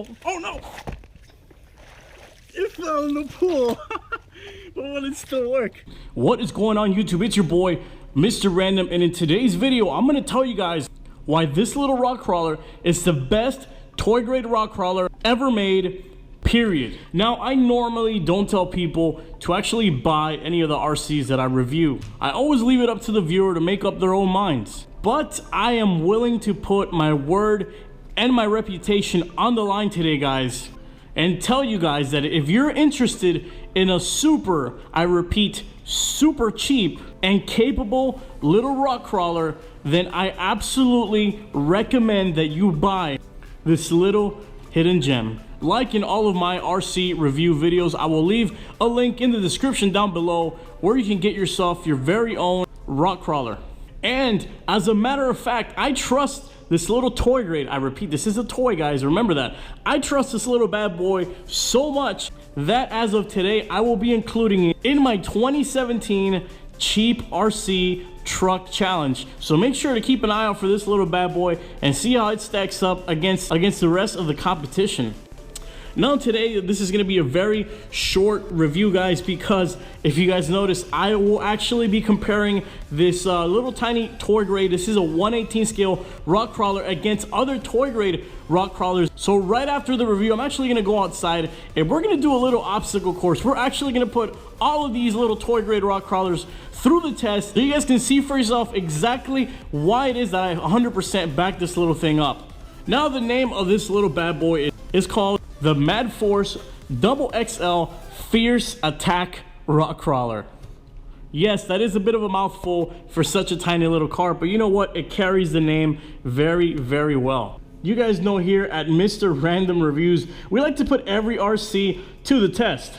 Oh no! It fell in the pool. But will it still work? What is going on, YouTube? It's your boy, Mr. Random, and in today's video, I'm gonna tell you guys why this little rock crawler is the best toy grade rock crawler ever made, period. Now, I normally don't tell people to actually buy any of the RCs that I review. I always leave it up to the viewer to make up their own minds. But I am willing to put my word and my reputation on the line today, guys, and tell you guys that if you're interested in a super, I repeat, super cheap and capable little rock crawler, then I absolutely recommend that you buy this little hidden gem. Like in all of my RC review videos, I will leave a link in the description down below where you can get yourself your very own rock crawler. And as a matter of fact, I trust this little toy grade. I repeat, this is a toy, guys, remember that. I trust this little bad boy so much that as of today, I will be including it in my 2017 cheap RC truck challenge. So make sure to keep an eye out for this little bad boy and see how it stacks up against the rest of the competition. Now today, this is going to be a very short review, guys, because if you guys notice, I will actually be comparing this little tiny toy grade. This is a 1/18 scale rock crawler against other toy grade rock crawlers. So right after the review, I'm actually going to go outside and we're going to do a little obstacle course. We're actually going to put all of these little toy grade rock crawlers through the test so you guys can see for yourself exactly why it is that I 100% back this little thing up. Now the name of this little bad boy is called the Mad Force XXL Fierce Attack Rock Crawler. Yes, that is a bit of a mouthful for such a tiny little car, but you know what? It carries the name very, very well. You guys know here at Mr. Random Reviews, we like to put every RC to the test.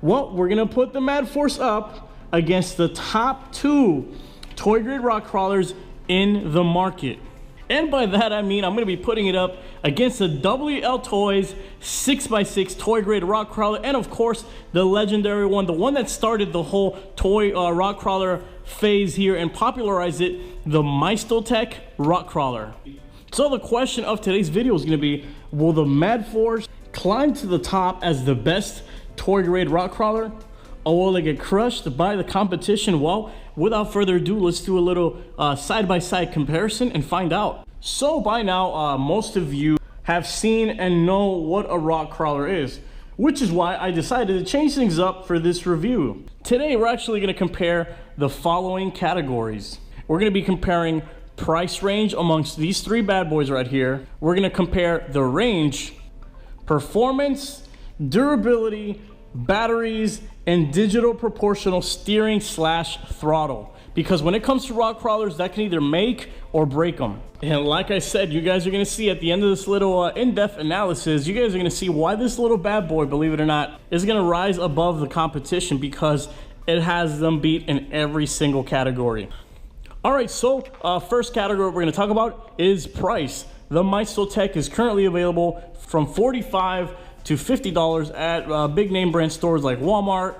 Well, we're gonna put the Mad Force up against the top 2 toy grade rock crawlers in the market. And by that I mean I'm going to be putting it up against the WL Toys 6x6 toy grade rock crawler, and of course the legendary one, the one that started the whole toy rock crawler phase here and popularized it, the Untitled rock crawler. So the question of today's video is going to be, will the Mad Force climb to the top as the best toy grade rock crawler, or will it get crushed by the competition? Well, without further ado, let's do a little side-by-side comparison and find out. So by now, most of you have seen and know what a rock crawler is, which is why I decided to change things up for this review. Today, we're actually going to compare the following categories. We're going to be comparing price range amongst these 3 bad boys right here. We're going to compare the range, performance, durability, batteries, and digital proportional steering / throttle. Because when it comes to rock crawlers, that can either make or break them. And like I said, you guys are going to see at the end of this little in-depth analysis, you guys are going to see why this little bad boy, believe it or not, is going to rise above the competition, because it has them beat in every single category. Alright, so first category we're going to talk about is price. The Untitled is currently available from $45 to $50 at big name brand stores like Walmart,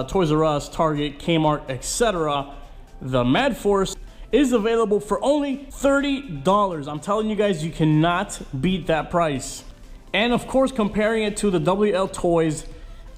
Toys R Us, Target, Kmart, etc. The Mad Force is available for only $30. I'm telling you guys, you cannot beat that price. And of course, comparing it to the WL Toys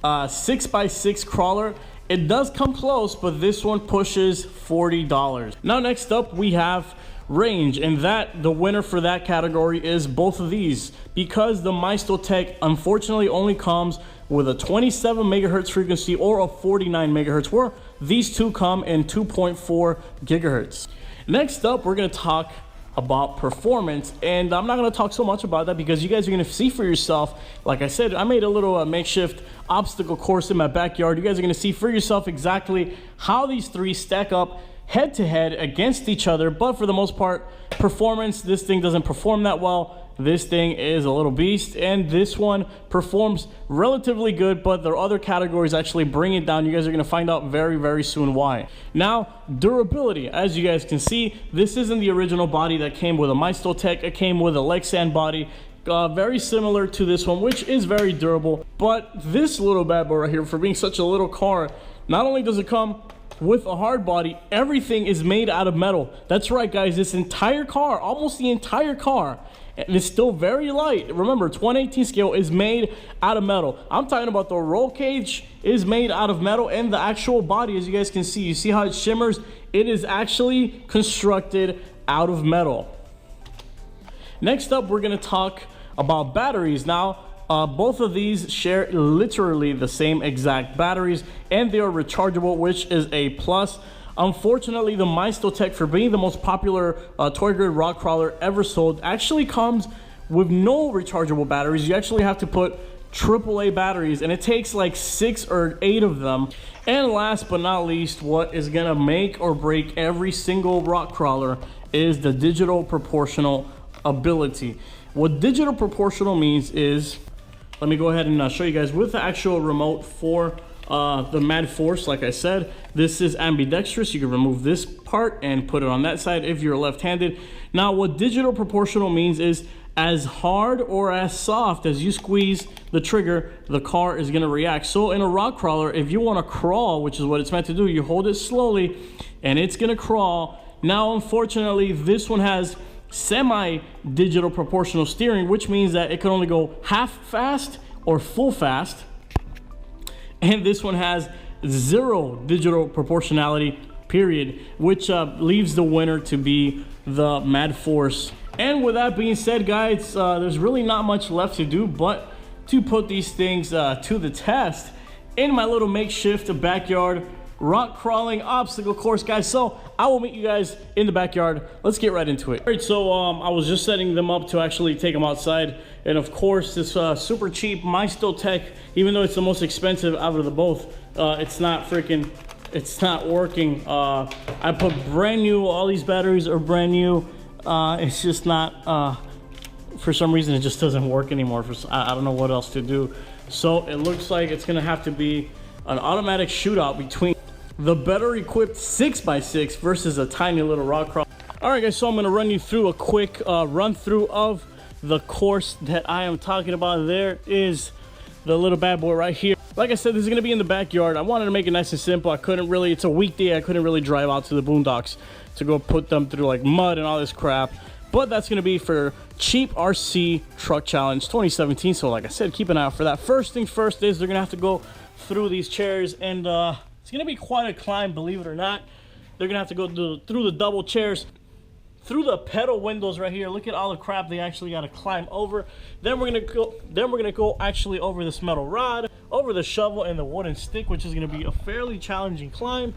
6x6 crawler, it does come close, but this one pushes $40. Now next up we have range, and the winner for that category is both of these, because the Untitled unfortunately only comes with a 27 megahertz frequency or a 49 megahertz, where these two come in 2.4 gigahertz. Next up, we're going to talk about performance, and I'm not going to talk so much about that because you guys are going to see for yourself. Like I said, I made a little makeshift obstacle course in my backyard. You guys are going to see for yourself exactly how these 3 stack up head to head against each other. But for the most part, performance, this thing doesn't perform that well. This thing is a little beast, and this one performs relatively good, but there are other categories actually bring it down. You guys are going to find out very, very soon why. Now, durability. As you guys can see, this isn't the original body that came with a Untitled. It came with a Lexan body, very similar to this one, which is very durable. But this little bad boy right here, for being such a little car, not only does it come with a hard body, everything is made out of metal. That's right, guys, this entire car, almost the entire car, and it's still very light. Remember, it's 1/18 scale, is made out of metal. I'm talking about the roll cage is made out of metal, and the actual body, as you guys can see, you see how it shimmers? It is actually constructed out of metal. Next up, we're gonna talk about batteries. Now, both of these share literally the same exact batteries, and they are rechargeable, which is a plus. Unfortunately, the Tech, for being the most popular toy grid rock crawler ever sold, actually comes with no rechargeable batteries. You actually have to put AAA batteries, and it takes like 6 or 8 of them. And last but not least, what is gonna make or break every single rock crawler is the digital proportional ability. What digital proportional means is, let me go ahead and show you guys with the actual remote for the Mad Force. Like I said, this is ambidextrous. You can remove this part and put it on that side if you're left-handed. Now, what digital proportional means is as hard or as soft as you squeeze the trigger, the car is gonna react. So in a rock crawler, if you wanna crawl, which is what it's meant to do, you hold it slowly and it's gonna crawl. Now, unfortunately, this one has semi-digital proportional steering, which means that it can only go half fast or full fast. And this one has 0 digital proportionality, period, which leaves the winner to be the Mad Force. And with that being said, guys, there's really not much left to do but to put these things to the test in my little makeshift backyard rock crawling obstacle course, guys. So I will meet you guys in the backyard. Let's get right into it. All right, so I was just setting them up to actually take them outside, and of course this super cheap Tech, even though it's the most expensive out of the both, it's not working. I put brand new, all these batteries are brand new. It's just not, for some reason it just doesn't work anymore. I don't know what else to do. So it looks like it's gonna have to be an automatic shootout between the better equipped 6x6 versus a tiny little rock crawl. All right, guys, so I'm gonna run you through a quick run through of the course that I am talking about. There is the little bad boy right here. Like I said, this is gonna be in the backyard. I wanted to make it nice and simple. I couldn't really, it's a weekday, I couldn't really drive out to the boondocks to go put them through like mud and all this crap. But that's gonna be for Cheap RC Truck Challenge 2017. So like I said, keep an eye out for that. First thing first is they're gonna have to go through these chairs, and it's gonna be quite a climb, believe it or not. They're gonna have to go through the double chairs, through the pedal windows right here. Look at all the crap they actually gotta climb over. Then we're gonna go actually over this metal rod, over the shovel and the wooden stick, which is gonna be a fairly challenging climb.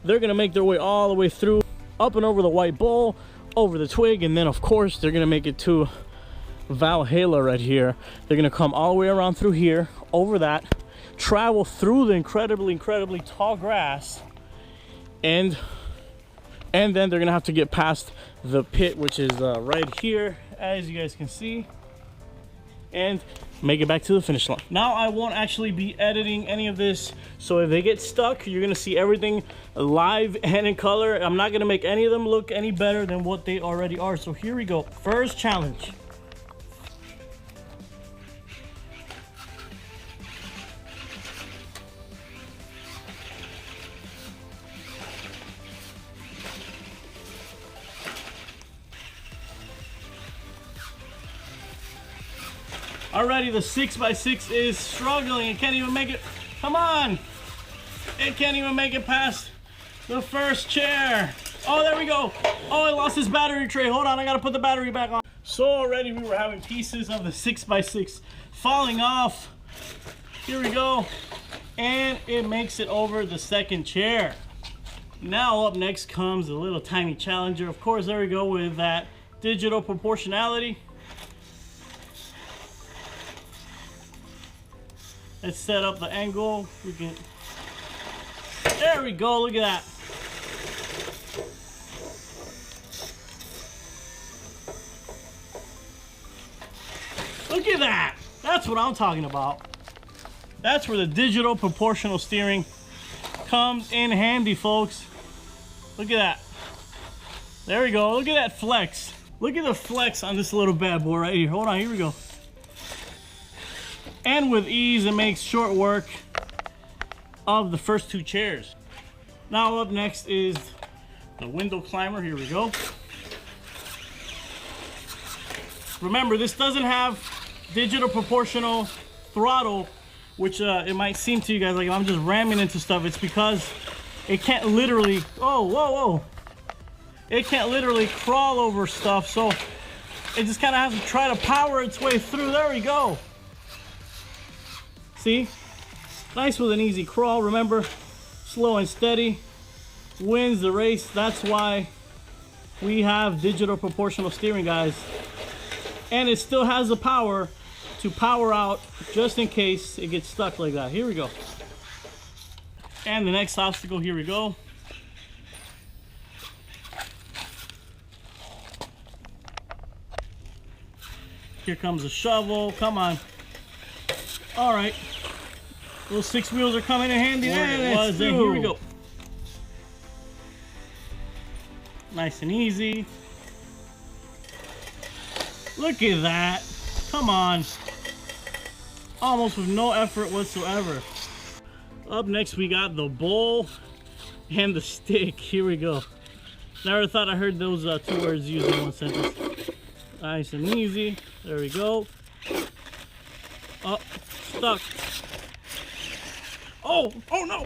They're gonna make their way all the way through, up and over the white bowl, over the twig, and then of course they're gonna make it to Valhalla right here. They're gonna come all the way around through here, over that, travel through the incredibly tall grass, and then they're gonna have to get past the pit, which is right here, as you guys can see, and make it back to the finish line. Now I won't actually be editing any of this, so if they get stuck, you're gonna see everything live and in color. I'm not gonna make any of them look any better than what they already are. So here we go. First challenge. Alrighty, the 6x6 is struggling. It can't even make it. Come on! It can't even make it past the first chair. Oh, there we go. Oh, it lost its battery tray. Hold on, I gotta put the battery back on. So already we were having pieces of the 6x6 falling off. Here we go. And it makes it over the second chair. Now up next comes the little tiny challenger. Of course, there we go with that digital proportionality. Let's set up the angle. We can. There we go. Look at that. Look at that. That's what I'm talking about. That's where the digital proportional steering comes in handy, folks. Look at that. There we go. Look at that flex. Look at the flex on this little bad boy right here. Hold on. Here we go. And with ease, it makes short work of the first two chairs. Now up next is the window climber. Here we go. Remember, this doesn't have digital proportional throttle, which it might seem to you guys like I'm just ramming into stuff. It's because it can't literally, it can't literally crawl over stuff, so it just kind of has to try to power its way through. There we go. See? Nice with an easy crawl. Remember, slow and steady wins the race. That's why we have digital proportional steering, guys. And it still has the power to power out just in case it gets stuck like that. Here we go. And the next obstacle, here we go. Here comes a shovel. Come on. All right. Those 6 wheels are coming in handy. There it was. Here we go. Nice and easy. Look at that. Come on. Almost with no effort whatsoever. Up next, we got the bowl and the stick. Here we go. Never thought I heard those 2 words used in one sentence. Nice and easy. There we go. Oh, stuck. Oh no!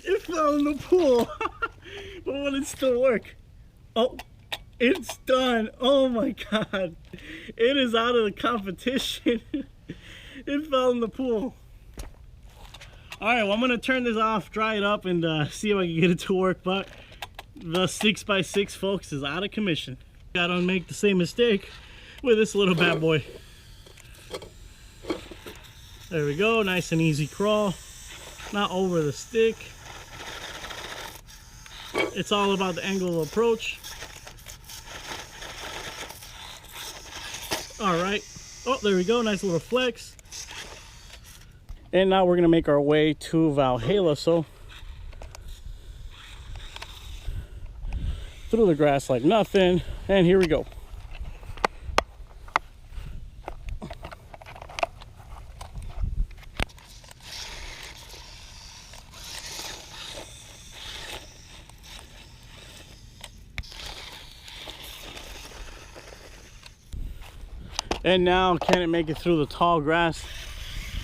It fell in the pool. But will it still work? Oh, it's done. Oh my God. It is out of the competition. It fell in the pool. All right, well, I'm gonna turn this off, dry it up, and see if I can get it to work, but the 6x6, folks, is out of commission. I don't make the same mistake with this little bad boy. There we go, nice and easy crawl. Not over the stick. It's all about the angle of approach. All right. Oh, there we go, nice little flex. And now we're gonna make our way to Valhalla. So through the grass like nothing, and here we go. And now, can it make it through the tall grass?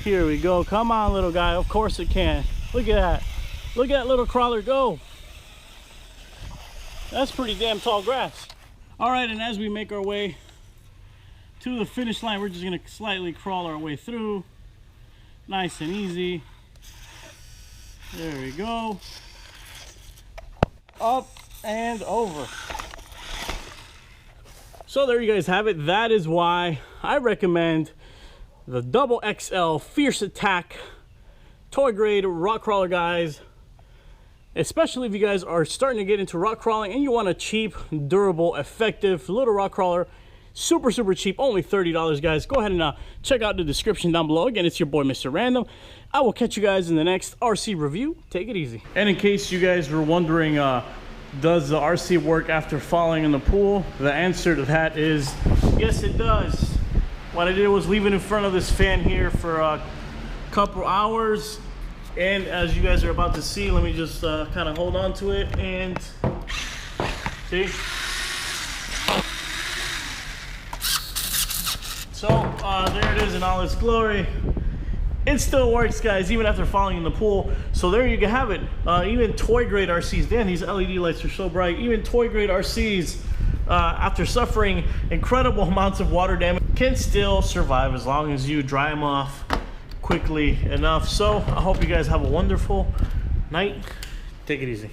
Here we go. Come on, little guy. Of course it can. Look at that. Look at that little crawler go. That's pretty damn tall grass. All right, and as we make our way to the finish line, we're just gonna slightly crawl our way through. Nice and easy. There we go. Up and over. So there you guys have it. That is why I recommend the XXL Fierce Attack toy grade rock crawler, guys. Especially if you guys are starting to get into rock crawling and you want a cheap, durable, effective little rock crawler. Super cheap, only $30, guys. Go ahead and check out the description down below. Again, it's your boy, Mr. Random. I will catch you guys in the next RC review. Take it easy. And in case you guys were wondering, does the RC work after falling in the pool? The answer to that is yes, it does. What I did was leave it in front of this fan here for a couple hours, and as you guys are about to see, let me just kind of hold on to it and see. So there it is in all its glory. It still works, guys, even after falling in the pool. So there you have it. Even toy grade RCs, damn, these LED lights are so bright. Even toy grade RCs, after suffering incredible amounts of water damage, can still survive as long as you dry them off quickly enough. So I hope you guys have a wonderful night. Take it easy.